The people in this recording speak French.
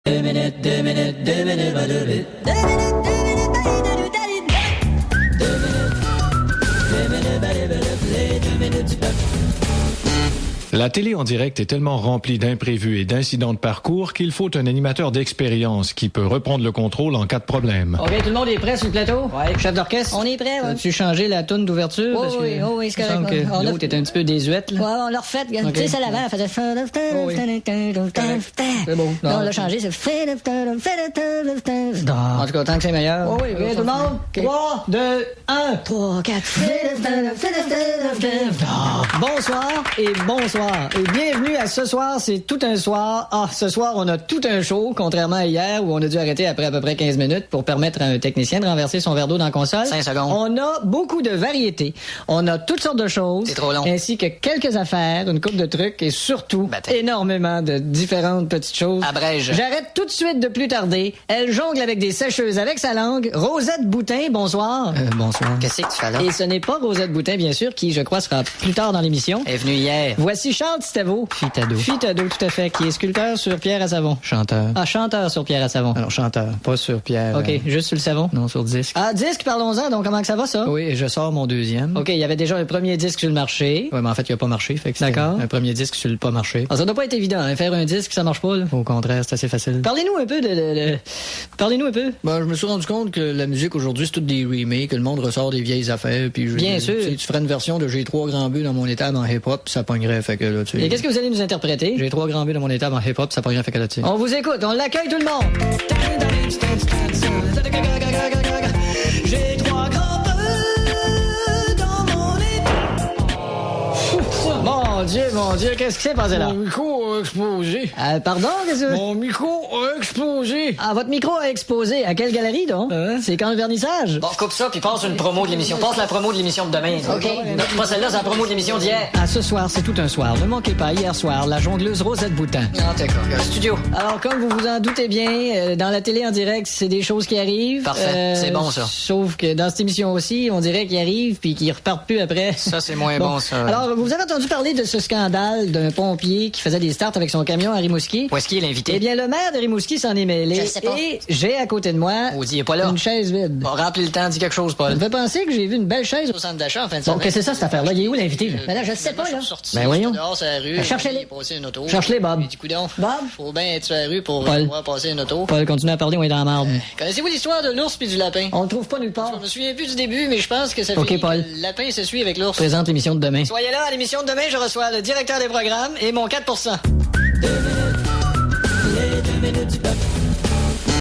La télé en direct est tellement remplie d'imprévus et d'incidents de parcours qu'il faut un animateur d'expérience qui peut reprendre le contrôle en cas de problème. OK, tout le monde est prêt sur le plateau? Ouais. Chef d'orchestre? On est prêt, ouais. As-tu changé la toune d'ouverture? Oui, c'est correct. Il me semble que l'autre est un petit peu désuète, là. Ouais, on l'a refait. Okay. Tu sais, celle avant, elle faisait... C'est beau. Non, on l'a changé, c'est... En tout cas, tant que c'est meilleur. Oui, tout le monde. 3, 2, 1. 3, 4... Bonsoir et bonsoir. Et bienvenue à Ce soir, c'est tout un soir. Ah, ce soir, on a tout un show, contrairement à hier où on a dû arrêter après à peu près 15 minutes pour permettre à un technicien de renverser son verre d'eau dans la console. 5 secondes. On a beaucoup de variétés. On a toutes sortes de choses. C'est trop long. Ainsi que quelques affaires, une couple de trucs et surtout énormément de différentes petites choses. Abrège. J'arrête tout de suite de plus tarder. Elle jongle avec des sécheuses avec sa langue. Rosette Boutin, bonsoir. Bonsoir. Qu'est-ce que tu fais là? Et ce n'est pas Rosette Boutin, bien sûr, qui, je crois, sera plus tard dans l'émission. Elle est venue hier. Voici Charles Titavo. Fitado, tout à fait, qui est sculpteur sur pierre à savon. Chanteur. Ah, chanteur sur pierre à savon. Alors, chanteur, pas sur pierre. OK, juste sur le savon? Non, sur disque. Ah, disque, parlons-en. Donc, comment que ça va, ça? Oui, et je sors mon deuxième. OK, il y avait déjà un premier disque sur le marché. Oui, mais en fait, il a pas marché. Fait que d'accord. Un premier disque sur le pas marché. Ah, ça doit pas être évident, hein, faire un disque, ça marche pas, là. Au contraire, c'est assez facile. Parlez-nous un peu Parlez-nous un peu. Ben, je me suis rendu compte que la musique aujourd'hui, c'est toutes des remakes, que le monde ressort des vieilles affaires, puis bien sûr. Tu ferais une version de J'ai 3 grands buts dans mon étable en hip-hop, ça pognerait, fait que là, tu sais. Et qu'est-ce que vous allez nous interpréter? J'ai 3 grands buts dans mon étable en hip-hop, ça pognerait, fait que là, tu sais. On vous écoute, on l'accueille tout le monde. J'ai 3 grands buts dans mon étable. Mon Dieu, qu'est-ce qui s'est passé là? Mon micro a explosé. Pardon, qu'est-ce que... Mon micro a explosé. Ah, votre micro a explosé. À quelle galerie, donc? C'est quand le vernissage? Bon, coupe ça, puis passe une promo de l'émission. Passe la promo de l'émission de demain. OK. Non, pas celle-là, c'est la promo de l'émission d'hier. Ah, ce soir, c'est tout un soir. Ne manquez pas, hier soir, la jongleuse Rosette Boutin. Non, d'accord. Studio. Alors, comme vous vous en doutez bien, dans la télé en direct, c'est des choses qui arrivent. Parfait. C'est bon, ça. Sauf que dans cette émission aussi, on dirait qu'ils arrivent puis qu'ils repartent plus après. Ça, c'est moins bon, ça. Alors, vous avez entendu parler de ce scandale d'un pompier qui faisait des starts avec son camion à Rimouski? Où est-ce qu'il est l'invité? Eh bien, le maire de Rimouski s'en est mêlé. Je sais pas. Et j'ai à côté de moi il est pas là. une chaise vide. Bon, remplis le temps, dis quelque chose, Ça Paul. me fait penser que j'ai vu une belle chaise au centre d'achat en fin de semaine. Bon, qu'est-ce que c'est ça, cette affaire-là? Il est où l'invité, là? Ben là, je sais pas, là. Ben voyons. Dehors, sur la rue. Cherchez-les. Passer une auto. Cherche-les, Bob. J'ai dit, coudonc. Bob? Faut bien être sur la rue pour Paul. pouvoir passer une auto. Paul, continue à parler, on est dans la marde. Connaissez-vous l'histoire de l'ours puis du lapin? On le trouve pas nulle part. Je me souviens plus du début, mais je pense que ça OK, finit Paul. que le lapin se suit avec l'ours. Présente l'émission de demain. Soyez là, à l'émission de demain, je reçois le directeur des programmes et mon 4%.